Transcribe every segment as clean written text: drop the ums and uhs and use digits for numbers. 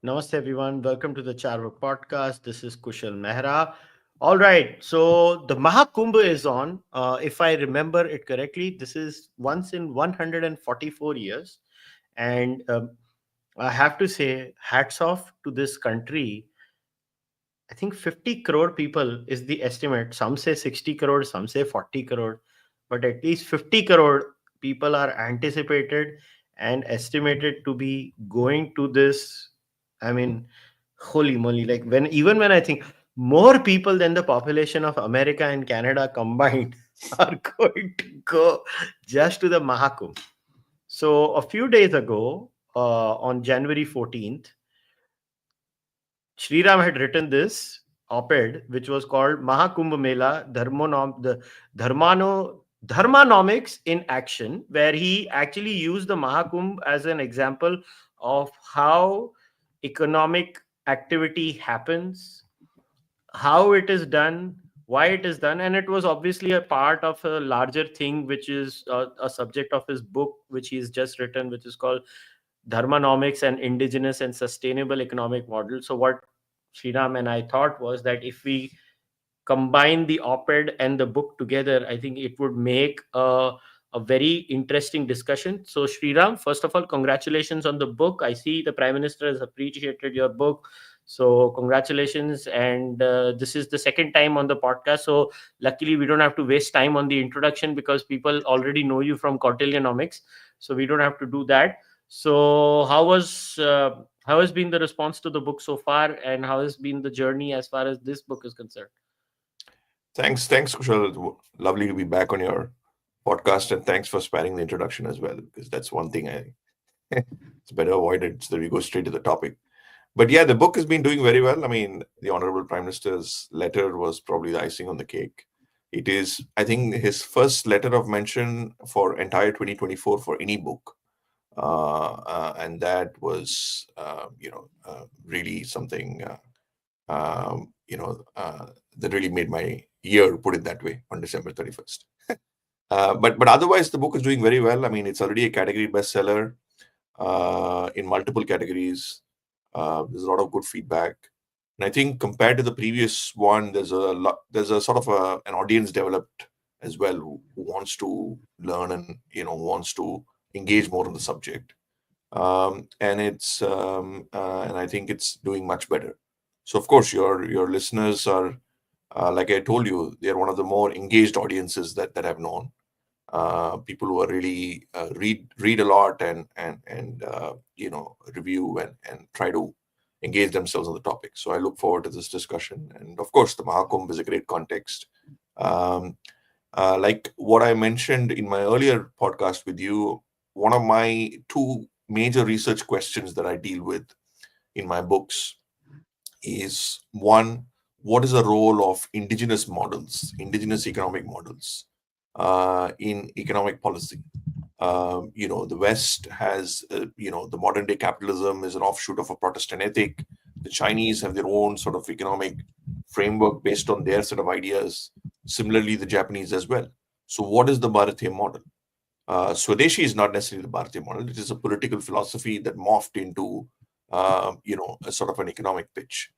Namaste, everyone. Welcome to the Cārvāka podcast. This is kushalmehra. All right. So the Maha Kumbh is on. If I remember it correctly, this is once in 144 years. And I have to say, hats off to this country. I think 50 crore people is the estimate. Some say 60 crore, some say 40 crore, but at least 50 crore people are anticipated and estimated to be going to this. I mean, holy moly, like when I think more people than the population of America and Canada combined are going to go just to the Mahakumbh. So a few days ago, on January 14th, Sriram had written this op-ed, which was called Maha Kumbh Mela, Dharmanomics in Action, where he actually used the Maha Kumbh as an example of how economic activity happens, how it is done, why it is done, and it was obviously a part of a larger thing, which is a subject of his book, which he's just written, which is called Dharmanomics and Indigenous and Sustainable Economic Model. So what Sriram and I thought was that if we combine the op-ed and the book together, I think it would make a very interesting discussion. So Sriram, first of all, congratulations on the book. I see the Prime Minister has appreciated your book. So congratulations. And this is the second time on the podcast. So luckily we don't have to waste time on the introduction because people already know you from Cortelionomics. So we don't have to do that. So how has been the response to the book so far, and how has been the journey as far as this book is concerned? Thanks, Kushal. Lovely to be back on your podcast, and thanks for sparing the introduction as well, because that's one thing it's better avoided so that we go straight to the topic. But yeah, the book has been doing very well. I mean, the Honorable Prime Minister's letter was probably the icing on the cake. It is, I think, his first letter of mention for entire 2024 for any book. And that was, really something, that really made my year, put it that way, on December 31st. But otherwise, the book is doing very well. I mean, it's already a category bestseller in multiple categories. There's a lot of good feedback, and I think compared to the previous one, there's a sort of an audience developed as well who wants to learn and wants to engage more on the subject. And I think it's doing much better. So of course, your listeners are, like I told you, they are one of the more engaged audiences that I've known. People who are really read a lot and review and try to engage themselves on the topic. So I look forward to this discussion. And of course, the Mahakumbh is a great context. Um, like what I mentioned in my earlier podcast with you, one of my two major research questions that I deal with in my books is one, what is the role of indigenous economic models in economic policy? The West has, the modern day capitalism is an offshoot of a Protestant ethic. The Chinese have their own sort of economic framework based on their set of ideas. Similarly, the Japanese as well. So, what is the Bharatiya model? Swadeshi is not necessarily the Bharatiya model. It is a political philosophy that morphed into, a sort of an economic pitch.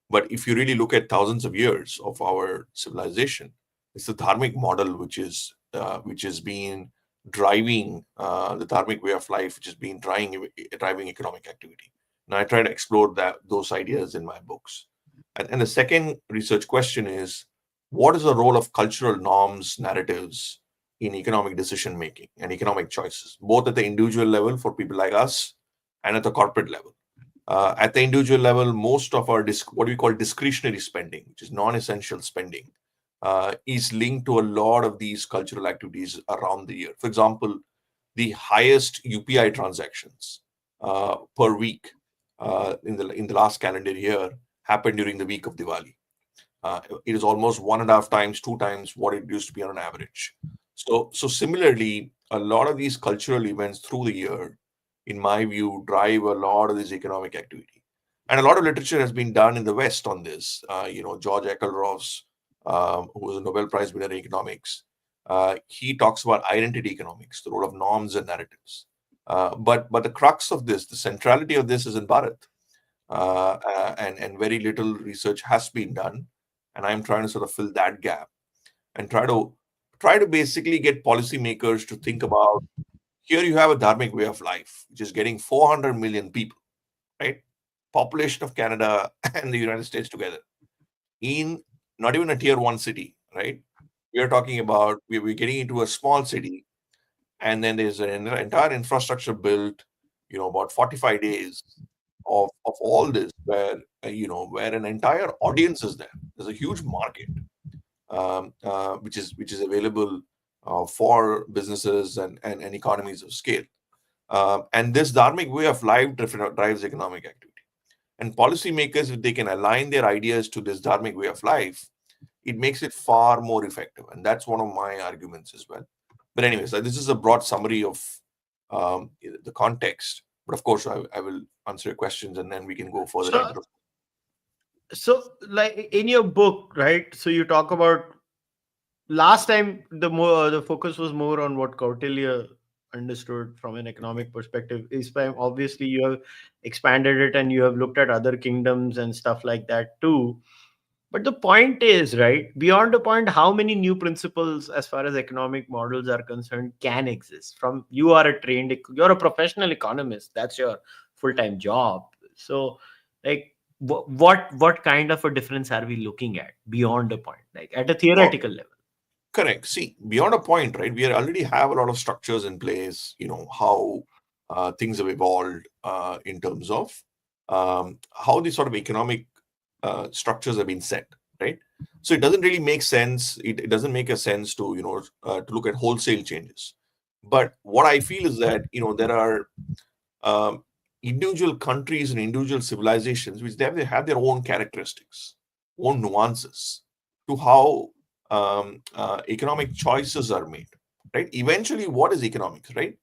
But if you really look at thousands of years of our civilization, it's the dharmic model which has been driving the dharmic way of life, which has been driving economic activity. Now, I try to explore those ideas in my books. And the second research question is, what is the role of cultural norms, narratives in economic decision making and economic choices, both at the individual level for people like us and at the corporate level? At the individual level, most of our what we call discretionary spending, which is non-essential spending, is linked to a lot of these cultural activities around the year. For example, the highest UPI transactions per week in the last calendar year happened during the week of Diwali. It is almost 1.5 times, 2 times what it used to be on an average. So similarly, a lot of these cultural events through the year, in my view, drive a lot of this economic activity. And a lot of literature has been done in the West on this. George Ecclesworth, who is a Nobel Prize winner in economics, he talks about identity economics, the role of norms and narratives. But the crux of this, the centrality of this, is in Bharat. and very little research has been done. And I'm trying to sort of fill that gap and try to basically get policymakers to think about, here you have a dharmic way of life, which is getting 400 million people, right? Population of Canada and the United States together in not even a tier one city, right? We are talking about we're getting into a small city, and then there's an entire infrastructure built, about 45 days of all this, where where an entire audience is there. There's a huge market, which is available for businesses and economies of scale. And this dharmic way of life drives economic activity. And policymakers, if they can align their ideas to this dharmic way of life, it makes it far more effective. And that's one of my arguments as well. But anyways, this is a broad summary of the context. But of course, I will answer your questions, and then we can go further So, into the. like in your book, right? So you talk about last time the focus was more on what Kautilya understood from an economic perspective. This time, obviously, you have expanded it and you have looked at other kingdoms and stuff like that too. But the point is, right, beyond the point, how many new principles as far as economic models are concerned can exist? From you are you're a professional economist. That's your full-time job. So, like, what kind of a difference are we looking at beyond the point, like at a No, theoretical level? correct. See, beyond a point, right? We already have a lot of structures in place. How things have evolved in terms of how these sort of economic structures have been set, right? So it doesn't really make sense. It doesn't make a sense to to look at wholesale changes. But what I feel is that there are um, individual countries and individual civilizations which they have their own characteristics, own nuances to how economic choices are made, right? Eventually, what is economics, right?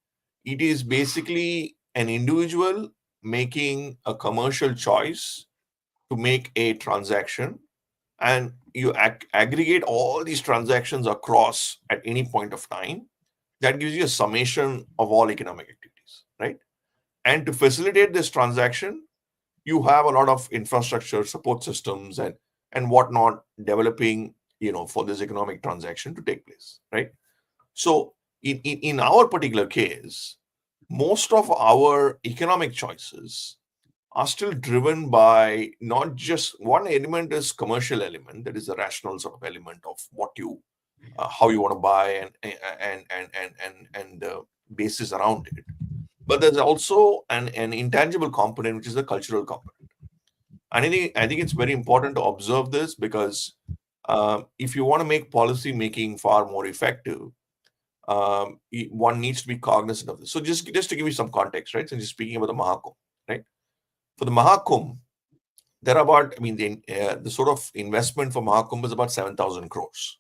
It is basically an individual making a commercial choice to make a transaction, and you aggregate all these transactions across at any point of time. That gives you a summation of all economic activities, right? And to facilitate this transaction, you have a lot of infrastructure, support systems, and whatnot developing, for this economic transaction to take place, right? So in our particular case, most of our economic choices are still driven by not just one element is commercial element, that is the rational sort of element of what you how you want to buy and the basis around it. But there's also an intangible component, which is the cultural component. And I think it's very important to observe this, because if you want to make policy making far more effective, one needs to be cognizant of this. So just to give you some context, right? So just speaking about the Mahakumbh, right? For the Mahakumbh, there are about, I mean, the sort of investment for Mahakumbh is about 7,000 crores.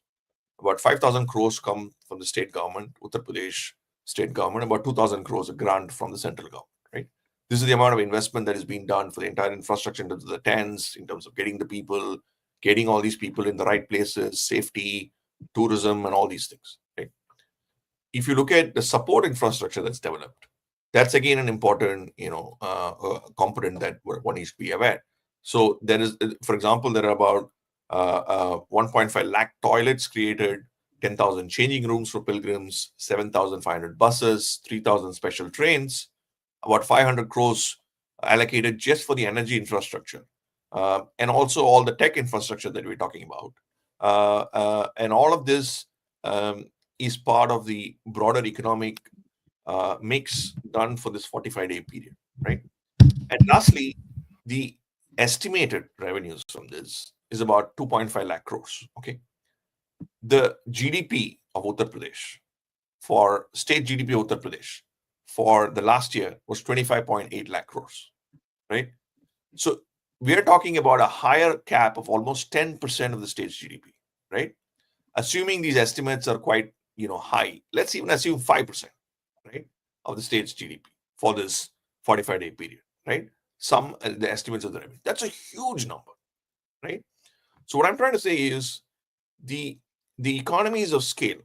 About 5,000 crores come from the state government, Uttar Pradesh state government, about 2,000 crores a grant from the central government, right? This is the amount of investment that is being done for the entire infrastructure, in terms of the tents, in terms of getting the people, getting all these people in the right places, safety, tourism, and all these things, right? If you look at the support infrastructure that's developed, that's again an important, component that one needs to be aware. So there is, for example, there are about 1.5 lakh toilets created, 10,000 changing rooms for pilgrims, 7,500 buses, 3,000 special trains, about 500 crores allocated just for the energy infrastructure, and also all the tech infrastructure that we're talking about. And all of this um, is part of the broader economic mix done for this 45-day period, right? And lastly, the estimated revenues from this is about 2.5 lakh crores. Okay. The GDP of Uttar Pradesh, for state GDP of Uttar Pradesh for the last year was 25.8 lakh crores, right? So we are talking about a higher cap of almost 10% of the state's GDP, right? Assuming these estimates are quite, high, let's even assume 5%, right, of the state's GDP for this 45-day period, right? Some the estimates of the revenue. That's a huge number, right? So what I'm trying to say is the economies of scale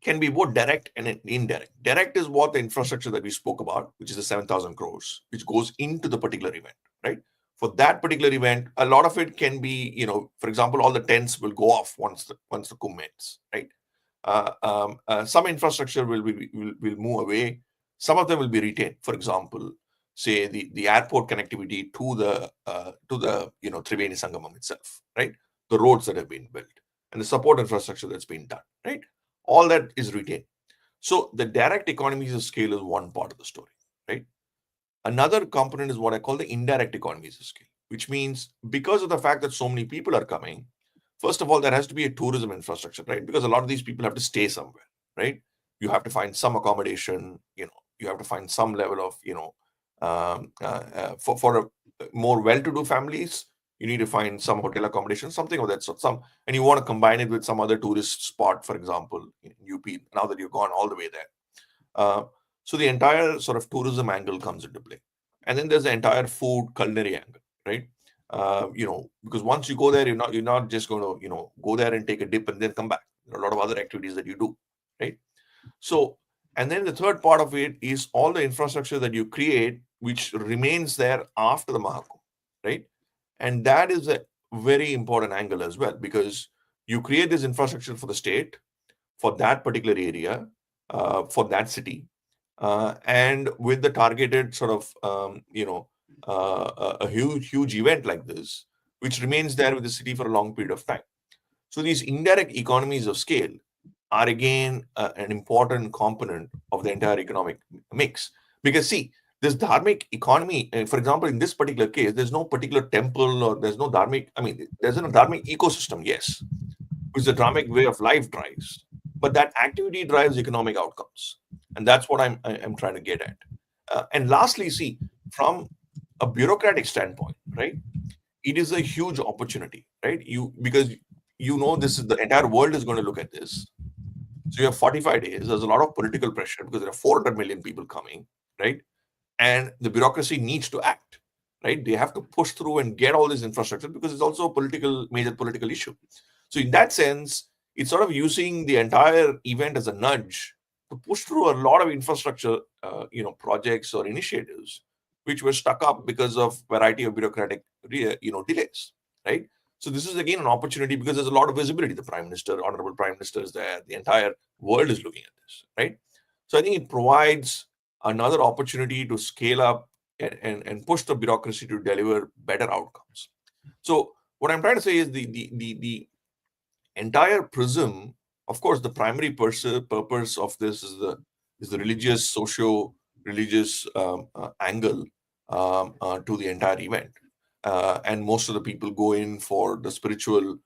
can be both direct and indirect. Direct is what the infrastructure that we spoke about, which is the 7,000 crores, which goes into the particular event, right? for that particular event, a lot of it can be, for example, all the tents will go off once the Kumbh ends, right? Some infrastructure will move away. Some of them will be retained. For example, say the airport connectivity to the Triveni Sangamam itself, right? The roads that have been built and the support infrastructure that's been done, right? All that is retained. So the direct economies of scale is one part of the story, right? Another component is what I call the indirect economies of scale, which means because of the fact that so many people are coming, first of all, there has to be a tourism infrastructure, right? Because a lot of these people have to stay somewhere, right? You have to find some accommodation, you have to find some level of, for a more well-to-do families, you need to find some hotel accommodation, something of that sort. And you want to combine it with some other tourist spot, for example, in UP, now that you've gone all the way there. So the entire sort of tourism angle comes into play. And then there's the entire food culinary angle, right? Because once you go there, you're not just going to, go there and take a dip and then come back. There are a lot of other activities that you do, right? So, and then the third part of it is all the infrastructure that you create, which remains there after the Mahakumbh, right? And that is a very important angle as well, because you create this infrastructure for the state, for that particular area, for that city, and with the targeted sort of, a huge event like this, which remains there with the city for a long period of time. So these indirect economies of scale are again an important component of the entire economic mix. Because see, this dharmic economy, for example, in this particular case, there's no particular temple or there's no dharmic, there's a dharmic ecosystem, yes, which the dharmic way of life drives. But that activity drives economic outcomes. And that's what I'm trying to get at. And lastly, see, from a bureaucratic standpoint, right, it is a huge opportunity, right? Because this is the entire world is going to look at this. So you have 45 days. There's a lot of political pressure because there are 400 million people coming, right? And the bureaucracy needs to act, right? They have to push through and get all this infrastructure because it's also a major political issue. So in that sense, it's sort of using the entire event as a nudge to push through a lot of infrastructure, projects or initiatives, which were stuck up because of variety of bureaucratic, delays, right? So this is again an opportunity because there's a lot of visibility. The Prime Minister, Honorable Prime Minister is there. The entire world is looking at this, right? So I think it provides another opportunity to scale up and push the bureaucracy to deliver better outcomes. So what I'm trying to say is the entire prism, of course, the primary purpose of this is the religious, socio-religious angle to the entire event. And most of the people go in for the spiritual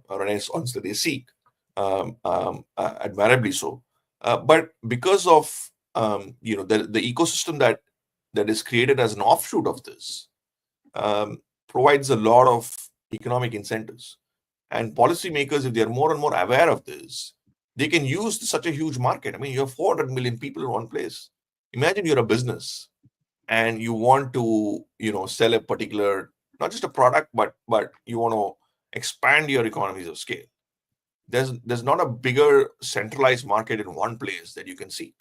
renaissance that they seek, admirably so. But because of the ecosystem that is created as an offshoot of this, provides a lot of economic incentives. And policymakers, if they are more and more aware of this, they can use such a huge market. You have 400 million people in one place. Imagine you're a business and you want to, sell a particular, not just a product, but you want to expand your economies of scale. There's not a bigger centralized market in one place that you can seek.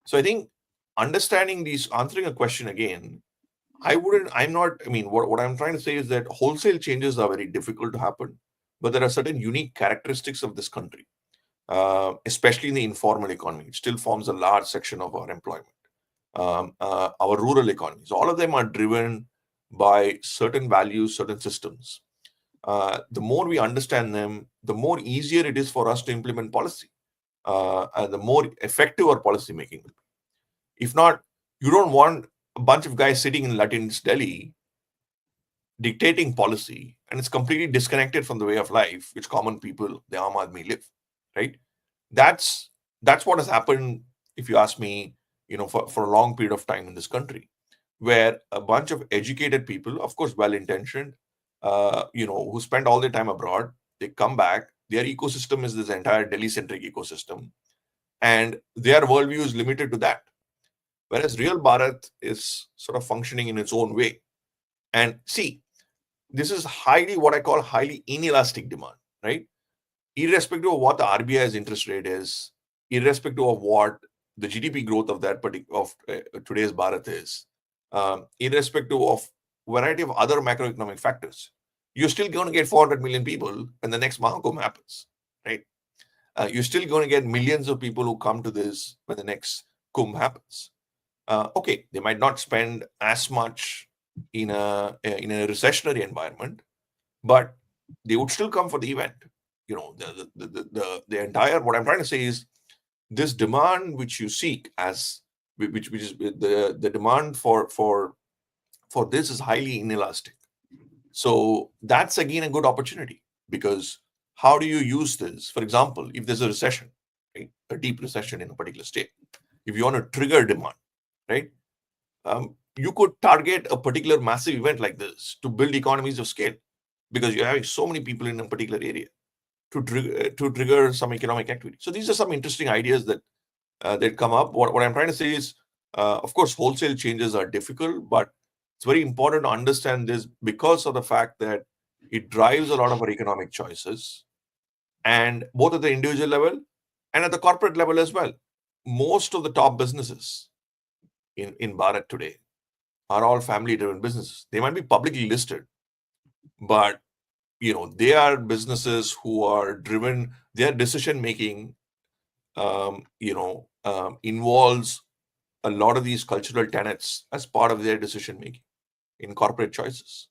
So I think answering a question again, what I'm trying to say is that wholesale changes are very difficult to happen, but there are certain unique characteristics of this country, especially in the informal economy. It still forms a large section of our employment. Our rural economies, all of them are driven by certain values, certain systems. The more we understand them, the more easier it is for us to implement policy, and the more effective our policy making will be. If not, you don't want a bunch of guys sitting in Latin's Delhi dictating policy, and it's completely disconnected from the way of life which common people, the Aam Aadmi, live. Right? That's what has happened, if you ask me, for a long period of time in this country, where a bunch of educated people, of course, well-intentioned, who spend all their time abroad, they come back. Their ecosystem is this entire Delhi-centric ecosystem, and their worldview is limited to that. Whereas real Bharat is sort of functioning in its own way. And see, this is what I call highly inelastic demand, right? Irrespective of what the RBI's interest rate is, irrespective of what the GDP growth of today's Bharat is, irrespective of variety of other macroeconomic factors, you're still going to get 400 million people when the next Maha Kumbh happens, right? You're still going to get millions of people who come to this when the next Kumbh happens. Okay, they might not spend as much in a recessionary environment, but they would still come for the event. The entire, what I'm trying to say is, this demand which you seek, as which is the demand for this is highly inelastic. So that's again a good opportunity, because how do you use this? For example, if there's a recession, right, a deep recession in a particular state, if you want to trigger demand, right, you could target a particular massive event like this to build economies of scale, because you're having so many people in a particular area to trigger some economic activity. So these are some interesting ideas that come up. What I'm trying to say is, of course, wholesale changes are difficult, but it's very important to understand this because of the fact that it drives a lot of our economic choices, and both at the individual level and at the corporate level as well. Most of the top businesses in Bharat today are all family-driven businesses. They might be publicly listed, but they are businesses who are driven. Their decision making, involves a lot of these cultural tenets as part of their decision making in corporate choices.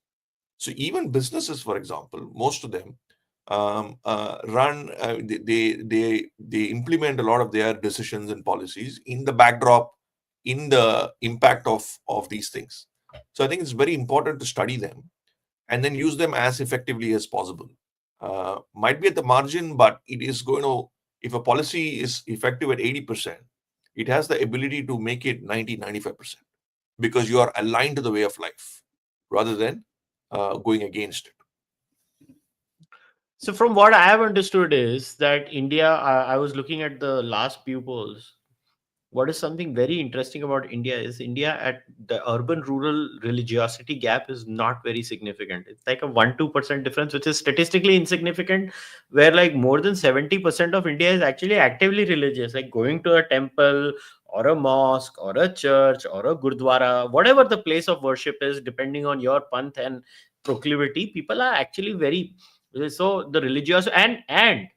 So even businesses, for example, most of them run. They implement a lot of their decisions and policies in the backdrop, in the impact of these things. So I think it's very important to study them and then use them as effectively as possible. Might be at the margin, but it is going to, if a policy is effective at 80%, it has the ability to make it 90-95%, because you are aligned to the way of life rather than going against it. So from what I have understood is that India, I was looking at the last Pew polls. What is something very interesting about India is India at the urban rural religiosity gap is not very significant. It's like a 1-2% difference, which is statistically insignificant, where like more than 70% of India is actually actively religious, like going to a temple or a mosque or a church or a gurdwara, whatever the place of worship is, depending on your panth and proclivity. People are actually very, so the religious and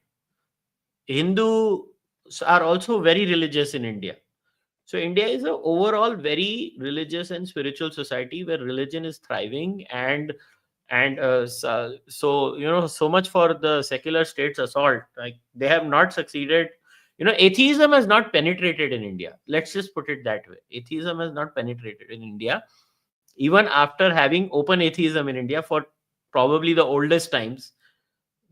Hindus are also very religious in India. So India is a overall very religious and spiritual society where religion is thriving, and so much for the secular state's assault. Like they have not succeeded. Atheism has not penetrated in India. Let's just put it that way. Atheism has not penetrated in India, even after having open atheism in India for probably the oldest times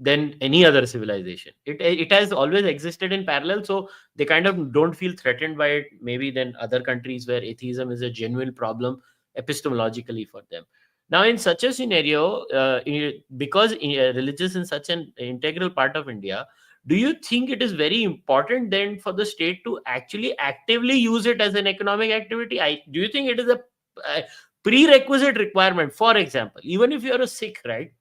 than any other civilization. It has always existed in parallel, so they kind of don't feel threatened by it, maybe than other countries where atheism is a genuine problem epistemologically for them. Now, in such a scenario, because religious is such an integral part of India, do you think it is very important then for the state to actually actively use it as an economic activity? Do you think it is a prerequisite requirement? For example, even if you're a Sikh, right?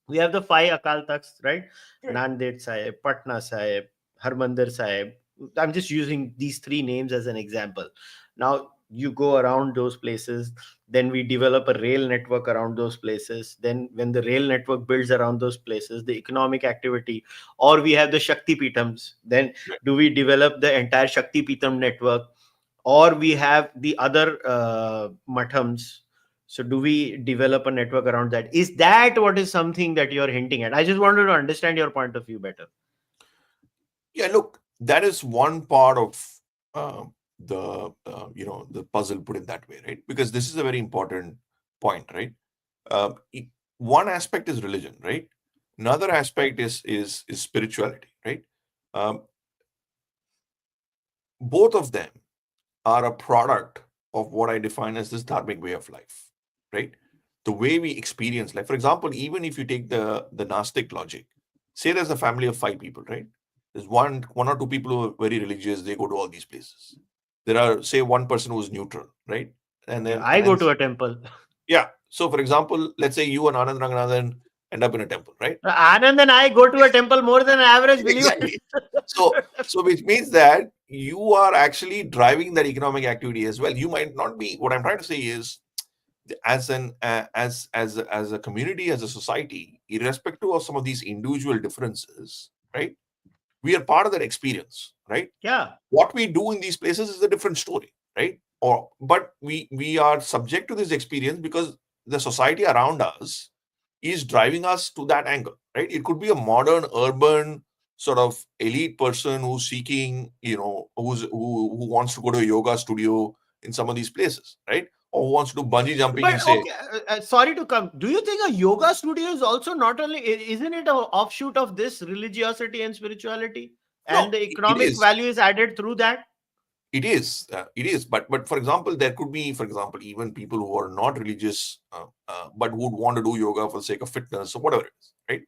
We have the 5 Akal Takhts, right? Right. Nanded Sahib, Patna Sahib, Harmandir Sahib. I'm just using these 3 names as an example. Now, you go around those places, then we develop a rail network around those places. Then, when the rail network builds around those places, the economic activity, or we have the Shakti Pitams, then Right. do we develop the entire Shakti Pitam network, or we have the other mathams? So do we develop a network around that? Is that what is something that you're hinting at? I just wanted to understand your point of view better. Yeah, look, that is one part of the puzzle, put it that way, right? Because this is a very important point, right? One aspect is religion, right? Another aspect is spirituality, right? Um, both of them are a product of what I define as this dharmic way of life, right? The way we experience life. For example, even if you take the Gnostic logic, say there's a family of 5 people, right? There's one or two people who are very religious, they go to all these places. There are, say, one person who's neutral, right? And then I go to a temple. yeah. So for example, let's say you and Anand Ranganathan end up in a temple, right? Anand and I go to a temple more than average believer. Exactly. So which means that you are actually driving that economic activity as well. You might not be. What I'm trying to say is, as a community, as a society, irrespective of some of these individual differences, right? We are part of that experience, right? Yeah. What we do in these places is a different story, right? Or but we are subject to this experience because the society around us is driving us to that angle, right? It could be a modern urban sort of elite person who's seeking, who wants to go to a yoga studio in some of these places, right? Or who wants to do bungee jumping and But say, okay, sorry to come. Do you think a yoga studio is also not only, isn't it an offshoot of this religiosity and spirituality? And no, the it economic is. value is added through that? It is, but for example, there could be, for example, even people who are not religious, but would want to do yoga for the sake of fitness or whatever it is, right?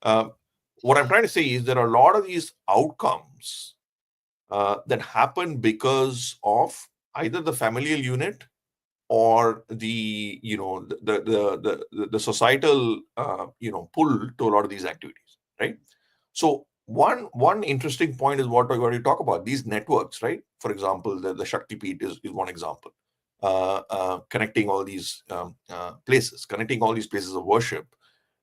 uh, what I'm trying to say is there are a lot of these outcomes that happen because of either the familial unit or the the societal pull to a lot of these activities, right? So one interesting point is what you talk about, these networks, right? For example, the Shakti Peeth is one example. Connecting all these connecting all these places of worship,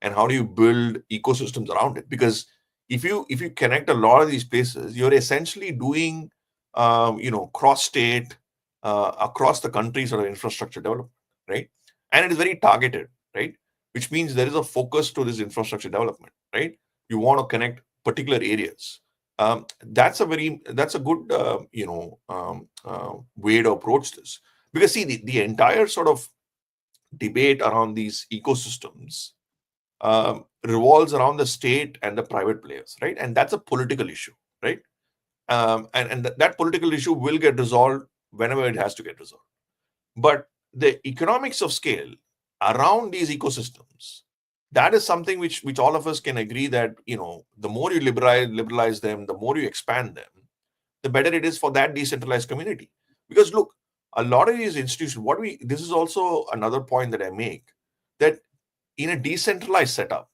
and how do you build ecosystems around it? Because if you connect a lot of these places, you're essentially doing cross state, across the country sort of infrastructure development, right? And it is very targeted, right? Which means there is a focus to this infrastructure development, right? You want to connect particular areas. That's a good way to approach this, because see, the entire sort of debate around these ecosystems revolves around the state and the private players, right? And that's a political issue, right? That political issue will get resolved whenever it has to get resolved. But the economics of scale around these ecosystems, that is something which all of us can agree that, the more you liberalize them, the more you expand them, the better it is for that decentralized community. Because look, a lot of these institutions, this is also another point that I make, that in a decentralized setup,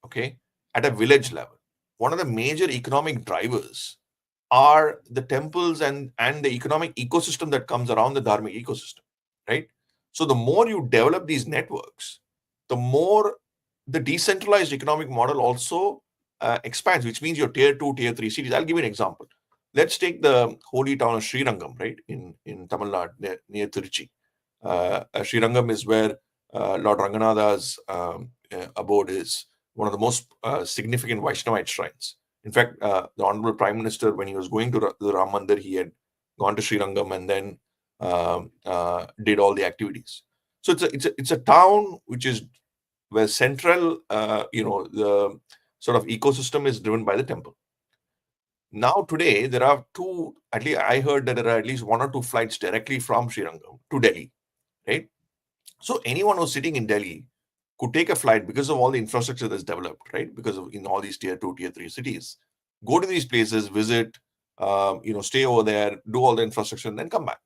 okay, at a village level, one of the major economic drivers are the temples and the economic ecosystem that comes around the dharmic ecosystem, right? So the more you develop these networks, the more the decentralized economic model also expands, which means your tier 2, tier 3 cities. I'll give you an example. Let's take the holy town of Srirangam, right, in Tamil Nadu, near Tiruchi. Srirangam is where Lord Ranganatha's abode is, one of the most significant Vaishnavite shrines. In fact, the Honorable Prime Minister, when he was going to the Ram Mandir, he had gone to Srirangam and then did all the activities. So it's a town which is where central, the sort of ecosystem is driven by the temple. Now today there are two. At least I heard that there are at least one or two flights directly from Srirangam to Delhi, right? So anyone who's sitting in Delhi could take a flight because of all the infrastructure that's developed, right? Because of in all these tier 2, tier 3 cities, go to these places, visit, stay over there, do all the infrastructure, and then come back.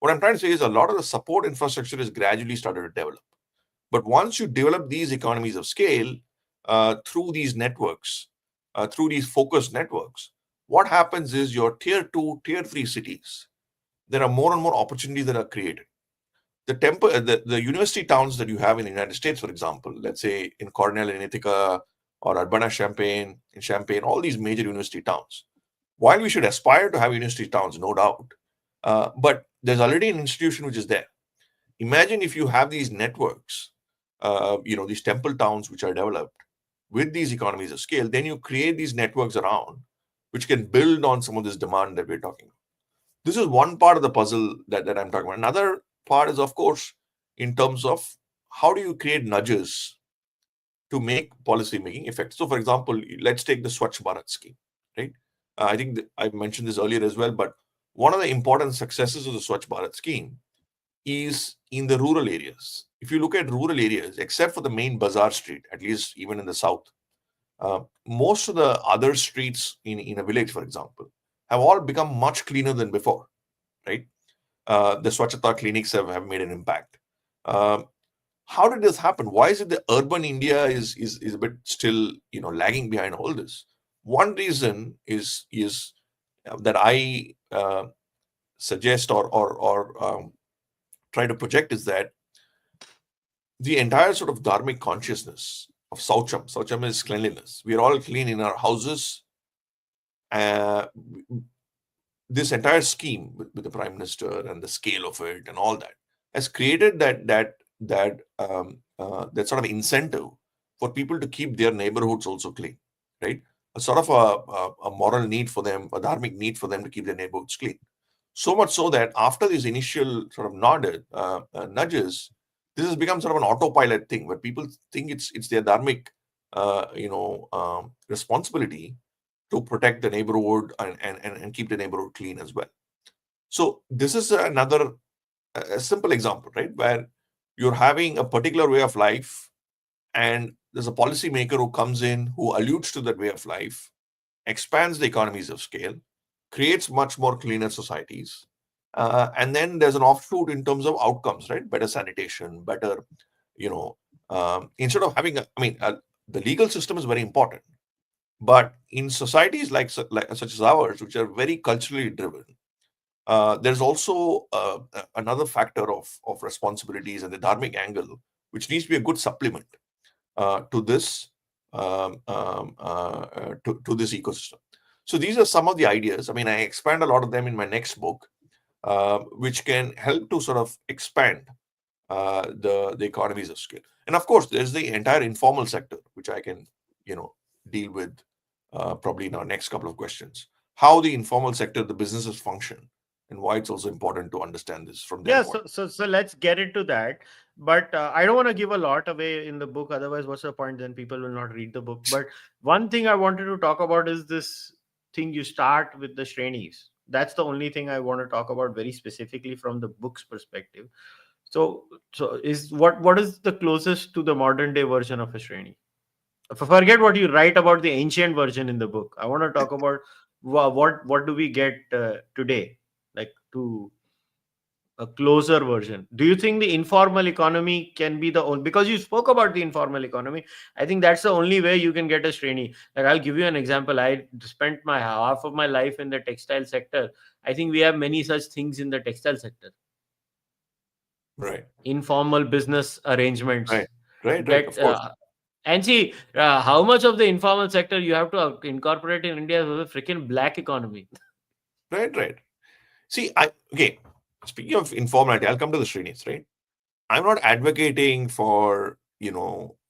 What I'm trying to say is a lot of the support infrastructure is gradually started to develop. But once you develop these economies of scale through these networks, through these focused networks, what happens is your tier 2, tier 3 cities, there are more and more opportunities that are created. The university towns that you have in the United States, for example, let's say in Cornell in Ithaca or Urbana-Champaign in Champaign, all these major university towns. While we should aspire to have university towns, no doubt, but there's already an institution which is there. Imagine if you have these networks, these temple towns which are developed with these economies of scale, then you create these networks around which can build on some of this demand that we're talking about. This is one part of the puzzle that I'm talking about. Another part is, of course, in terms of how do you create nudges to make policy making effective. So, for example, let's take the Swachh Bharat scheme, right? I think I mentioned this earlier as well, but one of the important successes of the Swachh Bharat scheme is in the rural areas. If you look at rural areas, except for the main bazaar street, at least even in the south, most of the other streets in a village, for example, have all become much cleaner than before, right? The Swachhata clinics have made an impact. How did this happen? Why is it that urban India is a bit still lagging behind all this? One reason is that I suggest or try to project is that the entire sort of dharmic consciousness of Saucham is cleanliness. We are all clean in our houses. Uh, this entire scheme with the prime minister and the scale of it and all that has created that sort of incentive for people to keep their neighborhoods also clean, right? A sort of a moral need for them, a dharmic need for them to keep their neighborhoods clean. So much so that after these initial sort of nudges, this has become sort of an autopilot thing where people think it's their dharmic, responsibility to protect the neighborhood and keep the neighborhood clean as well. So this is another a simple example, right, where you're having a particular way of life, and there's a policymaker who comes in who alludes to that way of life, expands the economies of scale, creates much more cleaner societies, and then there's an offshoot in terms of outcomes, right? Better sanitation, better, instead of having, the legal system is very important, but in societies like such as ours, which are very culturally driven, there's also another factor of responsibilities and the dharmic angle, which needs to be a good supplement to this to this ecosystem. So these are some of the ideas. I mean, I expand a lot of them in my next book, which can help to sort of expand the economies of scale. And of course, there's the entire informal sector, which I can deal with probably in our next couple of questions. How the informal sector, the businesses function, and why it's also important to understand this from their Yeah, point. so let's get into that. But I don't want to give a lot away in the book. Otherwise, what's the point? Then people will not read the book. But one thing I wanted to talk about is this thing you start with the Shrenis. That's the only thing I want to talk about very specifically from the book's perspective. So is what is the closest to the modern day version of a Shreni? Forget what you write about the ancient version in the book. I want to talk about what do we get today, like to a closer version. Do you think the informal economy can be the only, because you spoke about the informal economy, I think that's the only way you can get a Shreni. Like, I'll give you an example. I spent my half of my life in the textile sector. I think we have many such things in the textile sector. Right, Informal business right, arrangements right. get Of course. and see how much of the informal sector you have to incorporate in India with a freaking black economy. Right. See, okay. Speaking of informality, I'll come to the Srinis, right? I'm not advocating for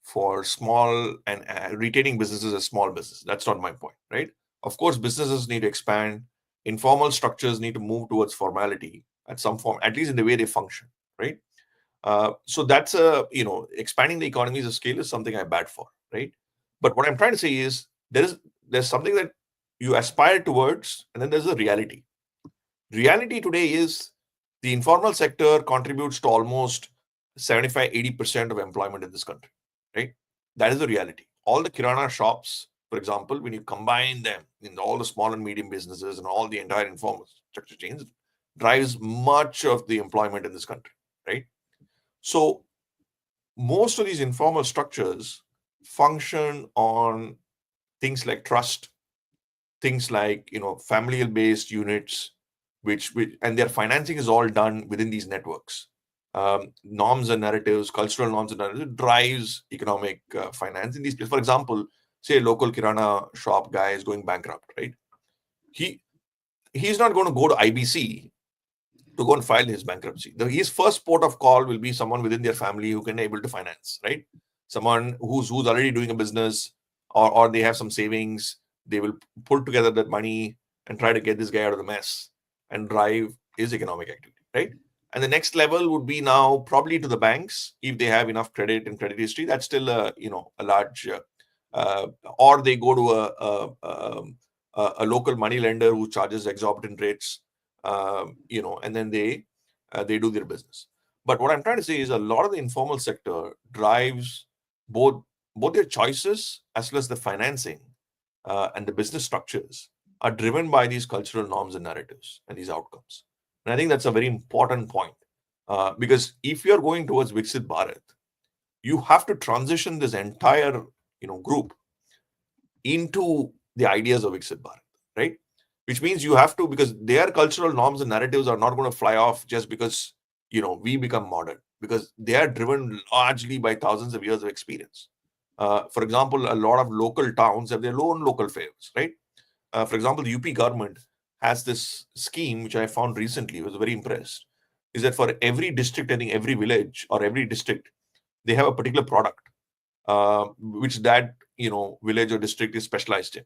for small and retaining businesses as small business. That's not my point, right? Of course, businesses need to expand. Informal structures need to move towards formality at some form, at least in the way they function, right? So that's expanding the economies of scale is something I bad for, right? But what I'm trying to say is there's something that you aspire towards, and then there's a reality. Reality today is the informal sector contributes to almost 75-80% of employment in this country, right? That is the reality. All the kirana shops, for example, when you combine them in all the small and medium businesses and all the entire informal structure chains, drives much of the employment in this country, right? So most of these informal structures function on things like trust, things like familial based units, which and their financing is all done within these networks. Norms and narratives, cultural norms and narratives drives economic finance in these places. For example, say a local kirana shop guy is going bankrupt, right? he he's not going to go to IBC to go and file his bankruptcy. His first port of call will be someone within their family who can able to finance, right? Someone who's already doing a business, or they have some savings. They will pull together that money and try to get this guy out of the mess and drive his economic activity, right? And the next level would be now probably to the banks if they have enough credit and credit history. That's still a large, or they go to a local money lender who charges exorbitant rates, and then they do their business. But what I'm trying to say is a lot of the informal sector drives both their choices as well as the financing and the business structures are driven by these cultural norms and narratives and these outcomes. And I think that's a very important point, because if you're going towards Viksit Bharat, you have to transition this entire group into the ideas of Viksit Bharat, right? which means you have to, because their cultural norms and narratives are not going to fly off just because we become modern, because they are driven largely by thousands of years of experience. For example, a lot of local towns have their own local fairs, right? For example, the UP government has this scheme, which I found recently, was very impressed, is that for every district, I think every village or every district, they have a particular product, which that village or district is specialized in,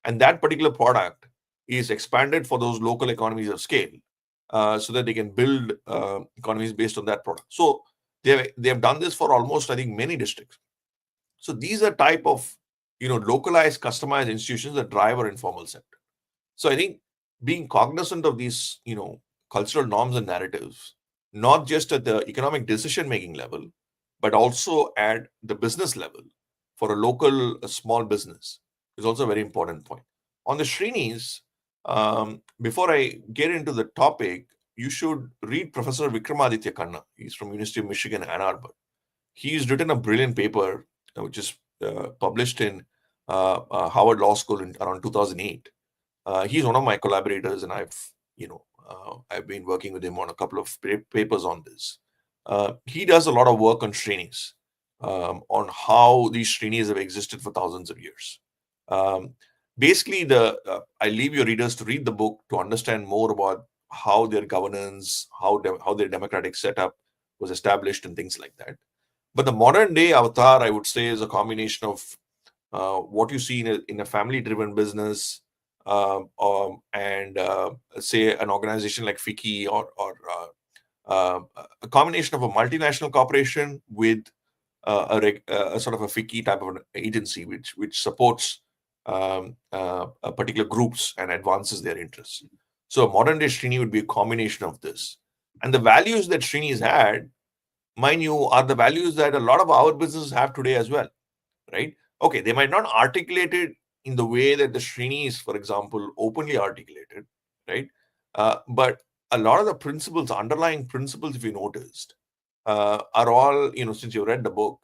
and that particular product is expanded for those local economies of scale, so that they can build economies based on that product. So they have done this for almost, I think, many districts. So these are type of localized, customized institutions that drive our informal sector. So I think being cognizant of these cultural norms and narratives, not just at the economic decision making level, but also at the business level for a small business, is also a very important point. On the Srinis, before I get into the topic, you should read Professor Vikramaditya Khanna. He's from University of Michigan, Ann Arbor. He's written a brilliant paper, which is published in Harvard Law School in around 2008. He's one of my collaborators, and I've been working with him on a couple of papers on this. He does a lot of work on Srinis, on how these Srinis have existed for thousands of years. Basically, I leave your readers to read the book to understand more about how their governance, how their democratic setup was established, and things like that. But the modern day avatar, I would say, is a combination of what you see in a family-driven business, and say an organization like FICCI, or a combination of a multinational corporation with a sort of a FICCI type of an agency, which supports particular groups and advances their interests. So a modern day Srini would be a combination of this. And the values that Srini's had, mind you, are the values that a lot of our businesses have today as well, right? Okay, they might not articulate it in the way that the Srinis, for example, openly articulated, right? But a lot of the principles, underlying principles, if you noticed, are all, since you read the book,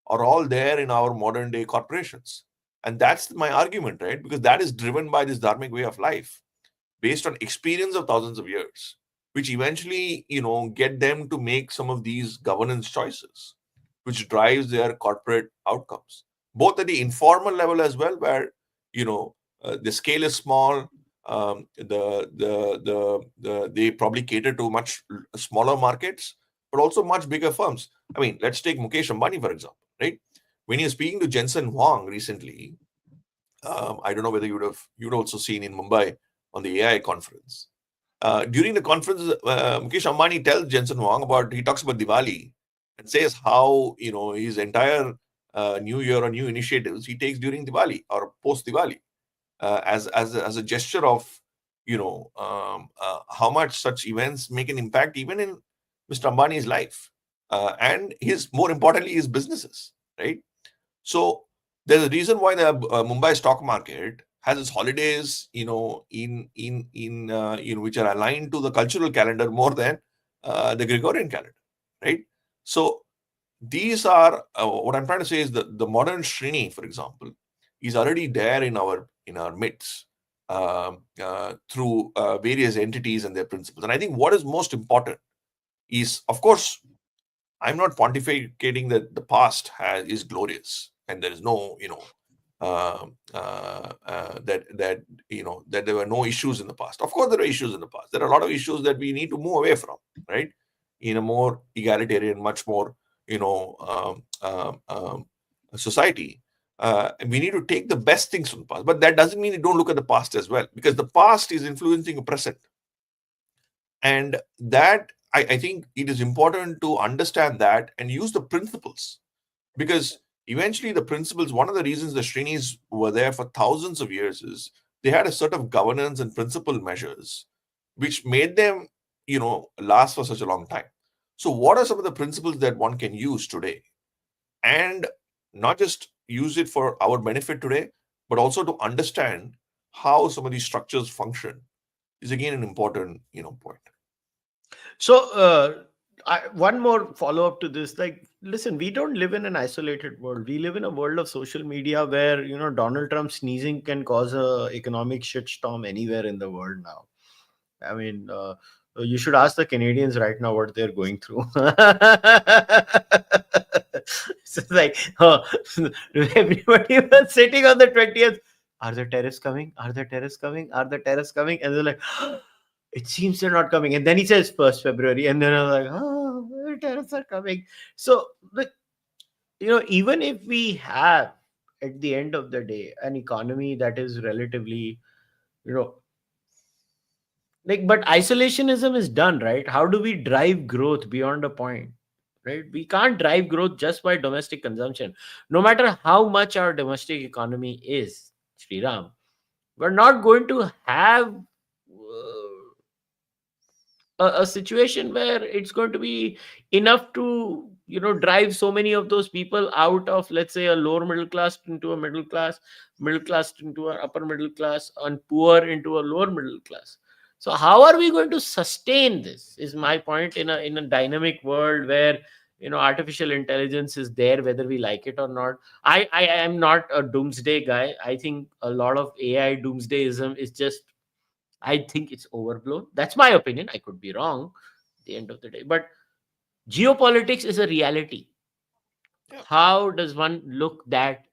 are all there in our modern day corporations. And that's my argument, right? Because that is driven by this dharmic way of life, based on experience of thousands of years, which eventually, get them to make some of these governance choices, which drives their corporate outcomes, both at the informal level as well, where the scale is small. They probably cater to much smaller markets, but also much bigger firms. I mean, let's take Mukesh Ambani, for example, right? When he was speaking to Jensen Huang recently, I don't know whether you'd also seen in Mumbai on the AI conference. During the conference, Mukesh Ambani tells Jensen Huang he talks about Diwali, and says how his entire new year or new initiatives he takes during Diwali or post Diwali, as a gesture of how much such events make an impact even in Mr. Ambani's life, and more importantly, his businesses, right? So there's a reason why the Mumbai stock market has its holidays, which are aligned to the cultural calendar more than the Gregorian calendar, right? So these are what I'm trying to say is the modern Srini, for example, is already there in our midst, through various entities and their principles. And I think what is most important is, of course, I'm not pontificating that the past is glorious and there is no, that there were no issues in the past. Of course, there are issues in the past. There are a lot of issues that we need to move away from, right? In a more egalitarian, much more, society. We need to take the best things from the past, but that doesn't mean you don't look at the past as well, because the past is influencing the present. And that, I think it is important to understand that and use the principles, because eventually the principles, one of the reasons the Srinis were there for thousands of years is they had a set of governance and principle measures which made them, last for such a long time. So what are some of the principles that one can use today, and not just use it for our benefit today, but also to understand how some of these structures function, is again an important, point. So one more follow up to this. Like, listen, we don't live in an isolated world. We live in a world of social media where, Donald Trump sneezing can cause a economic shitstorm anywhere in the world now. I mean, you should ask the Canadians right now what they're going through. It's like, everybody was sitting on the 20th. Are the tariffs coming? Are the tariffs coming? Are the tariffs coming? And they're like, it seems they're not coming. And then he says 1st February. And then I'm like, oh, the tariffs are coming. So, even if we have, at the end of the day, an economy that is relatively, you know, but isolationism is done, right? How do we drive growth beyond a point? Right, we can't drive growth just by domestic consumption, no matter how much our domestic economy is, Sriram. We're not going to have a situation where it's going to be enough to drive so many of those people out of, let's say, a lower middle class into a middle class into an upper middle class, and poor into a lower middle class. So how are we going to sustain this, is my point, in a dynamic world where artificial intelligence is there, whether we like it or not. I am not a doomsday guy. I think a lot of AI doomsdayism is just, I think it's overblown. That's my opinion. I could be wrong at the end of the day. But geopolitics is a reality. Yeah. How does one look that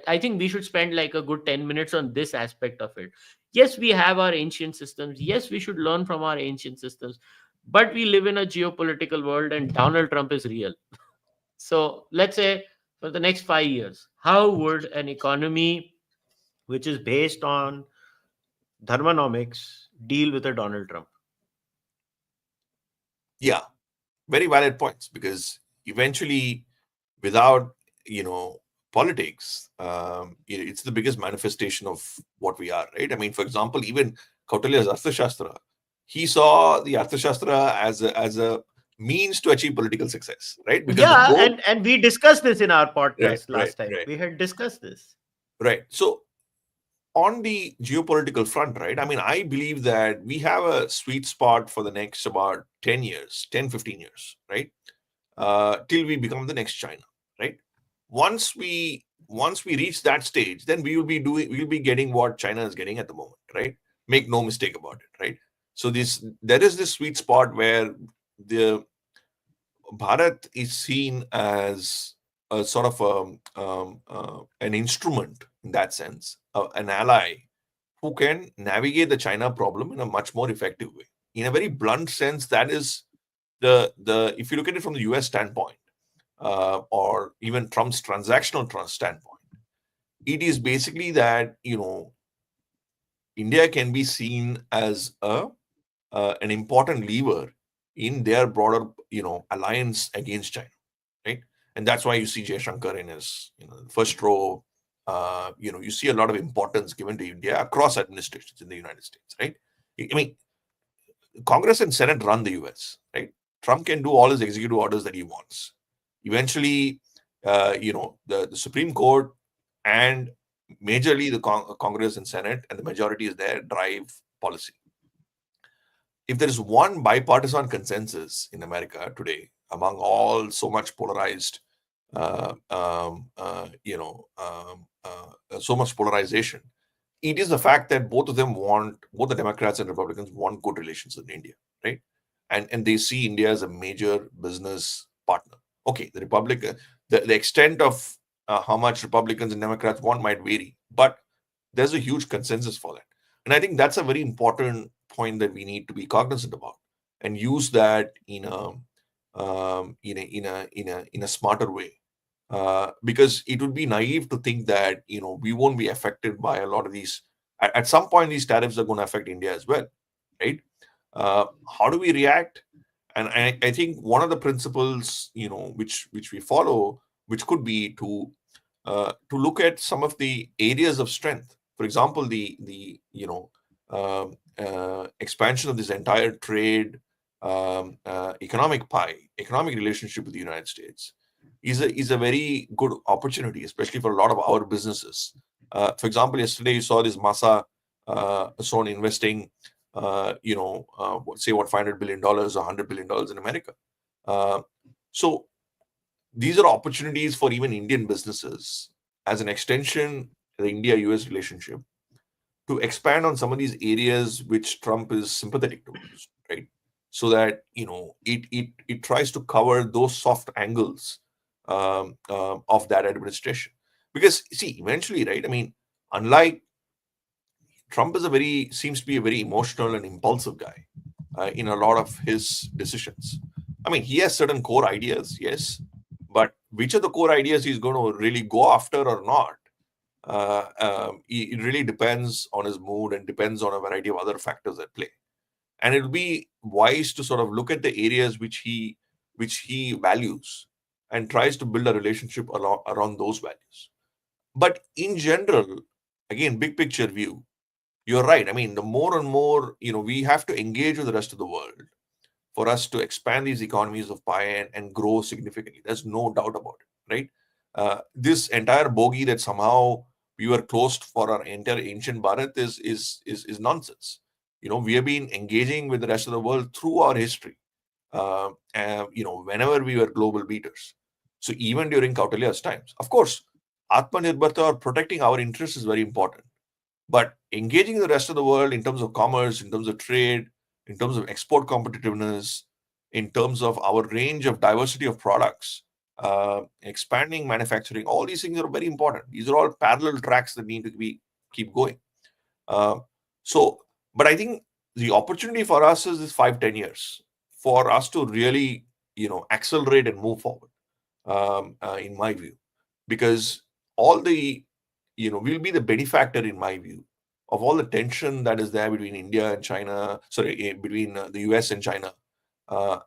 I think we should spend like a good 10 minutes on this aspect of it. Yes, we have our ancient systems. Yes, we should learn from our ancient systems. But we live in a geopolitical world and Donald Trump is real. So let's say for the next 5 years, how would an economy which is based on Dharmanomics deal with a Donald Trump? Yeah, very valid points, because eventually, without politics, it's the biggest manifestation of what we are, right? I mean, for example, even Kautilya's Arthashastra, he saw the Arthashastra as a means to achieve political success, right? Because the Yeah, goal, and we discussed this in our right, podcast right, last time. right, We had discussed this. right. So on the geopolitical front, right, I mean, I believe that we have a sweet spot for the next about 10 years, 10, 15 years, right? Till we become the next China, right? Once we reach that stage, then we'll be getting what China is getting at the moment, right? Make no mistake about it, right? So there is this sweet spot where the Bharat is seen as a sort of an instrument in that sense, an ally who can navigate the China problem in a much more effective way. In a very blunt sense, that is the if you look at it from the US standpoint, or even Trump's transactional standpoint, it is basically that India can be seen as an important lever in their broader alliance against China, right? And that's why you see Jaishankar in his first row. You see a lot of importance given to India across administrations in the United States, right? I mean, Congress and Senate run the US, right? Trump can do all his executive orders that he wants. Eventually, the Supreme Court and majorly the Congress and Senate, and the majority is there, drive policy. If there is one bipartisan consensus in America today among all so much polarized, so much polarization, it is the fact that both the Democrats and Republicans want good relations with India, right? And they see India as a major business partner. Okay, the extent of how much Republicans and Democrats want might vary, but there's a huge consensus for that. And I think that's a very important point that we need to be cognizant about and use that in a smarter way. Because it would be naive to think that we won't be affected by a lot of these. At some point, these tariffs are going to affect India as well, right? How do we react? And I think one of the principles which we follow, which could be to look at some of the areas of strength. For example, the expansion of this entire trade, economic pie, economic relationship with the United States is a very good opportunity, especially for a lot of our businesses. For example, yesterday you saw this Masa Son investing, say what $500 billion or $100 billion in America. Uh, so these are opportunities for even Indian businesses as an extension of the India-US relationship to expand on some of these areas which Trump is sympathetic towards, right? So that it tries to cover those soft angles of that administration, because see, eventually, right? I mean, unlike Trump is a very seems to be a very emotional and impulsive guy in a lot of his decisions. I mean, he has certain core ideas, yes, but which of the core ideas he's going to really go after or not, it really depends on his mood and depends on a variety of other factors at play. And it'll be wise to sort of look at the areas which he values and tries to build a relationship around those values. But in general, again, big picture view, you're right. I mean, the more and more, we have to engage with the rest of the world for us to expand these economies of pie and grow significantly. There's no doubt about it, right? This entire bogey that somehow we were closed for our entire ancient Bharat is nonsense. We have been engaging with the rest of the world through our history. Whenever we were global leaders. So even during Kautilya's times, of course, Atmanirbharta or protecting our interests is very important. But engaging the rest of the world in terms of commerce, in terms of trade, in terms of export competitiveness, in terms of our range of diversity of products, expanding manufacturing, all these things are very important. These are all parallel tracks that need to be keep going. Uh, so, but I think the opportunity for us is this 5-10 years for us to really, accelerate and move forward. In my view, because all the we'll be the benefactor, in my view, of all the tension that is there between India and China, sorry, between the US and China,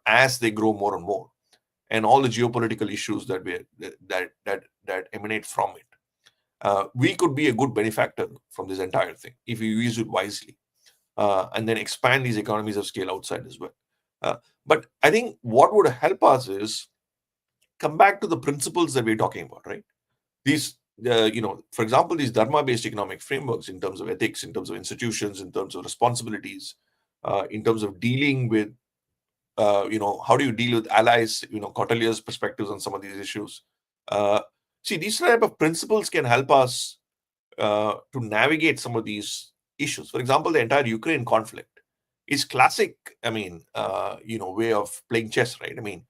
as they grow more and more, and all the geopolitical issues that emanate from it. We could be a good benefactor from this entire thing if we use it wisely, and then expand these economies of scale outside as well. But I think what would help us is come back to the principles that we're talking about, right? These, for example, these dharma-based economic frameworks in terms of ethics, in terms of institutions, in terms of responsibilities, in terms of dealing with, how do you deal with allies, Kautilya's perspectives on some of these issues. See, these type of principles can help us to navigate some of these issues. For example, the entire Ukraine conflict is classic, I mean, way of playing chess, right? I mean,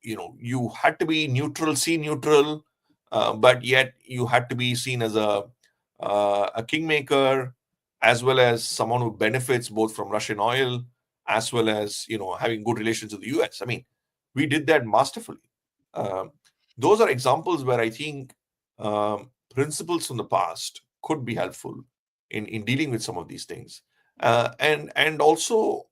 you had to be neutral, see neutral, but yet you had to be seen as a kingmaker, as well as someone who benefits both from Russian oil, as well as having good relations with the US. I mean, we did that masterfully. Um, those are examples where I think principles from the past could be helpful in dealing with some of these things, and also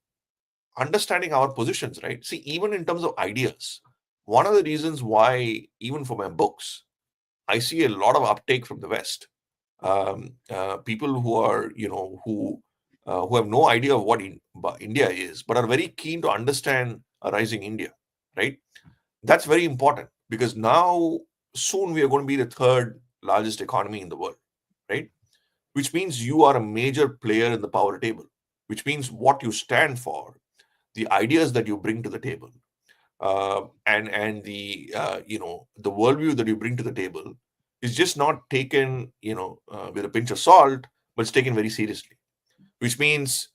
understanding our positions, right? See, even in terms of ideas, one of the reasons why, even for my books, I see a lot of uptake from the West. People who are, who have no idea of what India is, but are very keen to understand a rising India, right? That's very important because now soon we are going to be the third largest economy in the world, right? Which means you are a major player in the power table, which means what you stand for, the ideas that you bring to the table, and the worldview that you bring to the table is just not taken with a pinch of salt, but it's taken very seriously. Which means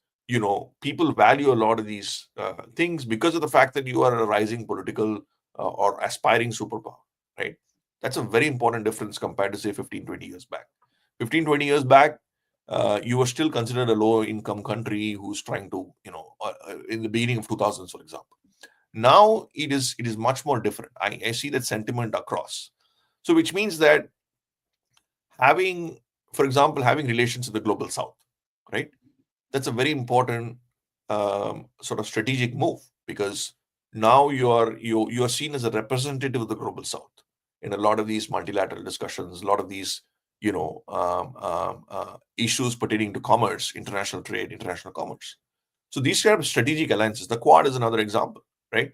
people value a lot of these things because of the fact that you are a rising political or aspiring superpower, right? That's a very important difference compared to say 15-20 years back. 15-20 years back, you were still considered a low income country who's trying to in the beginning of 2000s, for example. Now it is much more different. I see that sentiment across. So which means that having, for example, having relations with the global south, right? That's a very important sort of strategic move, because now you are seen as a representative of the global south in a lot of these multilateral discussions, a lot of these issues pertaining to commerce, international trade, international commerce. So these kind of strategic alliances, the Quad is another example, right?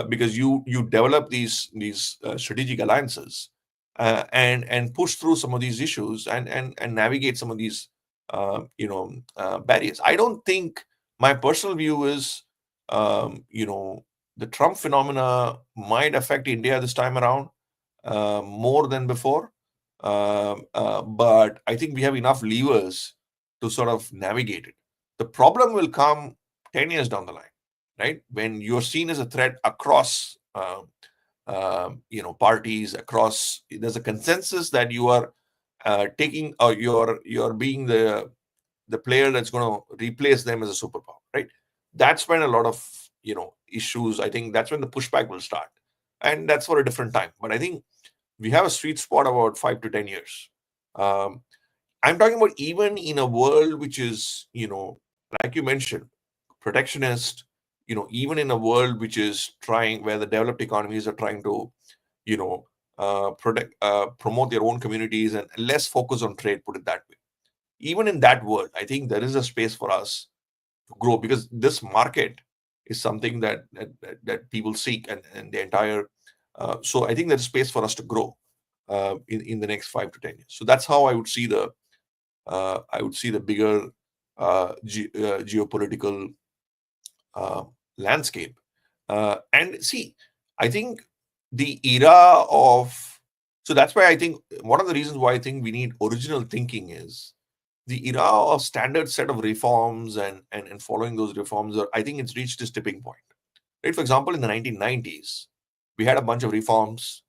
Because you develop these strategic alliances, and push through some of these issues, and navigate some of these barriers. I don't think, my personal view is, the Trump phenomena might affect India this time around more than before. But I think we have enough levers to sort of navigate it. The problem will come 10 years down the line, right? When you're seen as a threat across, parties, across, there's a consensus that you are taking, or you're being the player that's going to replace them as a superpower, right? That's when a lot of issues. I think that's when the pushback will start, and that's for a different time. But I think we have a sweet spot about 5 to 10 years. Um, I'm talking about even in a world which is, like you mentioned, protectionist. Even in a world which is trying, where the developed economies are trying to, promote their own communities and less focus on trade. Put it that way. Even in that world, I think there is a space for us to grow, because this market is something that people seek, and the entire. So I think there's space for us to grow in the next 5 to 10 years. So that's how I would see the bigger geopolitical uh, landscape. And see, I think the era of, so that's why I think one of the reasons why I think we need original thinking is the era of standard set of reforms, and following those reforms I think it's reached this tipping point. Right? For example, in the 1990s, we had a bunch of reforms,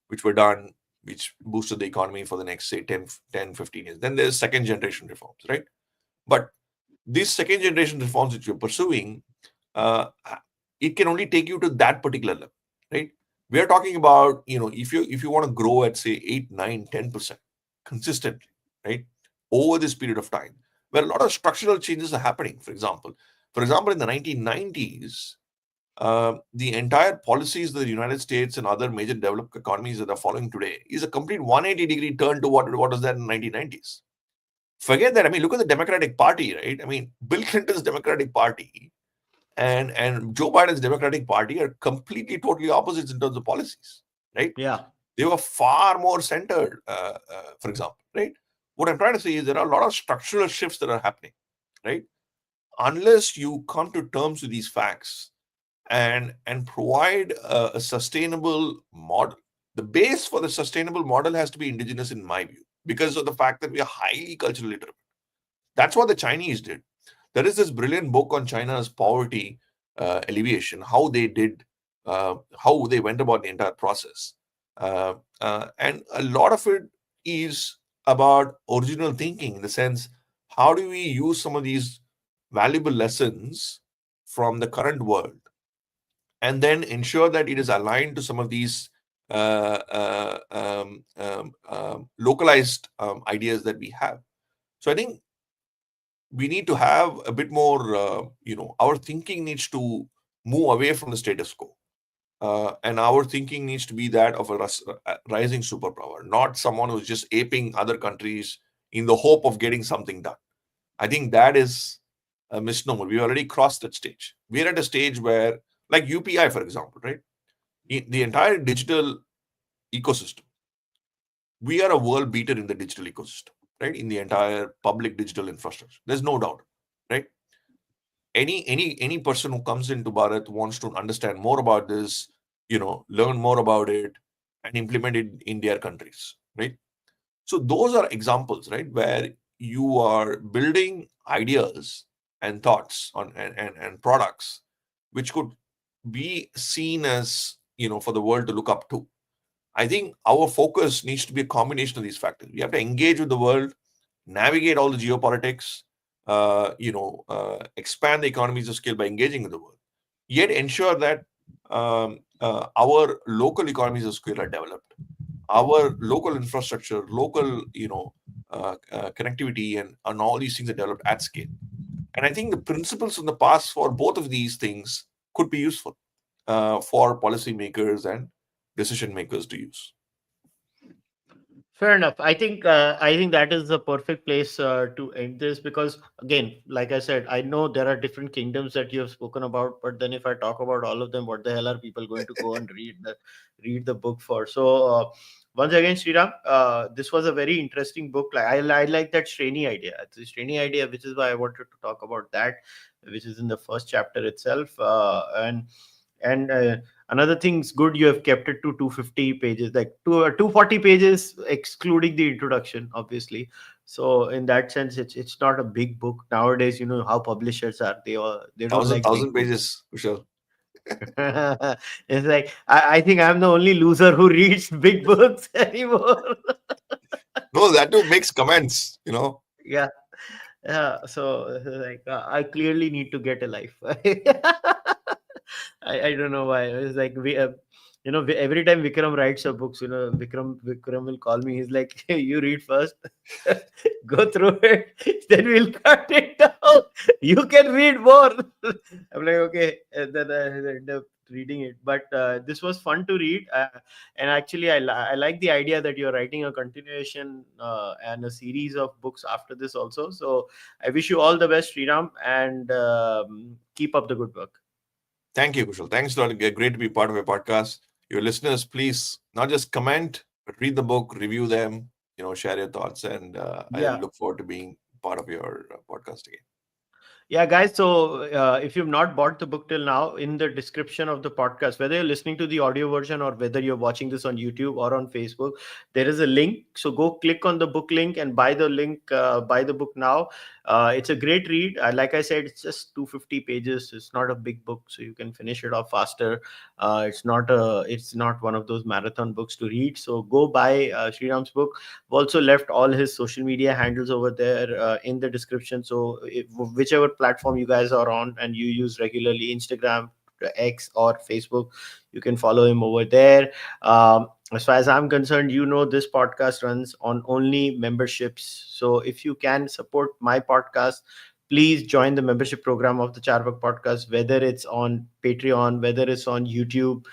which were done, which boosted the economy for the next, say, 10, 15 years. Then there's second generation reforms, right? But these second generation reforms that you're pursuing, uh, it can only take you to that particular level, right? We are talking about, if you want to grow at, say, 8, 9, 10% consistently, right, over this period of time, where a lot of structural changes are happening. For example, in the 1990s, the entire policies that the United States and other major developed economies that are following today is a complete 180-degree turn to what was there in the 1990s. Forget that. I mean, look at the Democratic Party, right? I mean, Bill Clinton's Democratic Party and Joe Biden's Democratic Party are completely, totally opposites in terms of policies, right? Yeah. They were far more centered, for example, right? What I'm trying to say is there are a lot of structural shifts that are happening, right? Unless you come to terms with these facts and provide a sustainable model. The base for the sustainable model has to be indigenous, in my view, because of the fact that we are highly culturally driven. That's what the Chinese did. There is this brilliant book on China's poverty alleviation, how they went about the entire process. And a lot of it is about original thinking, in the sense, how do we use some of these valuable lessons from the current world, and then ensure that it is aligned to some of these localized ideas that we have. So I think we need to have a bit more, our thinking needs to move away from the status quo. And our thinking needs to be that of a rising superpower, not someone who's just aping other countries in the hope of getting something done. I think that is a misnomer. We already crossed that stage. We're at a stage where, like UPI, for example, right? The entire digital ecosystem, we are a world beater in the digital ecosystem, right? In the entire public digital infrastructure. There's no doubt, right? Any person who comes into Bharat wants to understand more about this, learn more about it, and implement it in their countries, right? So those are examples, right, where you are building ideas and thoughts on and products which could be seen as, for the world to look up to. I think our focus needs to be a combination of these factors. We have to engage with the world, navigate all the geopolitics, expand the economies of scale by engaging with the world, yet ensure that our local economies of scale are developed, our local infrastructure, local, connectivity, and all these things are developed at scale. And I think the principles from the past for both of these things could be useful for policymakers and decision makers to use. Fair enough. I think that is the perfect place to end this, because again, like I said, I know there are different kingdoms that you have spoken about, but then if I talk about all of them, what the hell are people going to go and read the book for? So once again, Sriram, this was a very interesting book. Like I like that Shreni idea. It's a Shreni idea, which is why I wanted to talk about that, which is in the first chapter itself. And And another thing's good, you have kept it to 250 pages, like 240 pages excluding the introduction, obviously. So in that sense, it's not a big book nowadays. You know how publishers are, they don't Thousand like big thousand books. pages, Kushal. It's like I think I'm the only loser who reads big books anymore. No, that too makes comments. Yeah. Yeah, so like I clearly need to get a life. I don't know why. It's like every time Vikram writes a books, Vikram will call me. He's like, "Hey, you read first, go through it, then we'll cut it down. You can read more." I'm like, okay, and then I end up reading it. But this was fun to read, and actually, I like the idea that you're writing a continuation and a series of books after this also. So I wish you all the best, Sriram, and keep up the good work. Thank you, Kushal. Thanks a lot. Great to be part of my podcast. Your listeners, please not just comment, but read the book, review them, share your thoughts, and I'll Yeah. look forward to being part of your podcast again. Yeah, guys. So if you've not bought the book till now, in the description of the podcast, whether you're listening to the audio version or whether you're watching this on YouTube or on Facebook, there is a link. So go click on the book link and buy the link, buy the book now. It's a great read. Like I said, it's just 250 pages. It's not a big book, so you can finish it off faster. It's not one of those marathon books to read. So go buy Sriram's book. I've also left all his social media handles over there in the description. So whichever platform you guys are on and you use regularly, Instagram, X, or Facebook, you can follow him over there. As far as I'm concerned, this podcast runs on only memberships. So if you can support my podcast, please join the membership program of the Cārvāka podcast, whether it's on Patreon, whether it's on YouTube,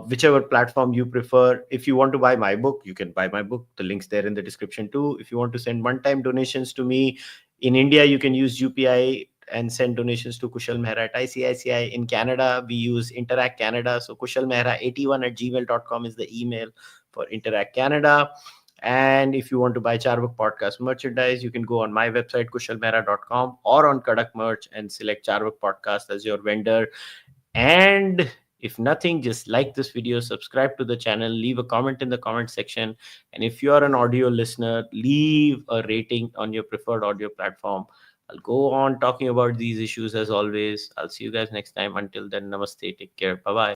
whichever platform you prefer. If you want to buy my book, you can buy my book. The link's there in the description too. If you want to send one-time donations to me in India, you can use UPI and send donations to Kushalmehra at ICICI. In Canada, we use Interac Canada. So kushalmehra81@gmail.com is the email for Interac Canada. And if you want to buy Cārvāka podcast merchandise, you can go on my website, kushalmehra.com, or on Kadak Merch and select Cārvāka podcast as your vendor. And if nothing, just like this video, subscribe to the channel, leave a comment in the comment section. And if you are an audio listener, leave a rating on your preferred audio platform. I'll go on talking about these issues as always. I'll see you guys next time. Until then, namaste. Take care. Bye bye.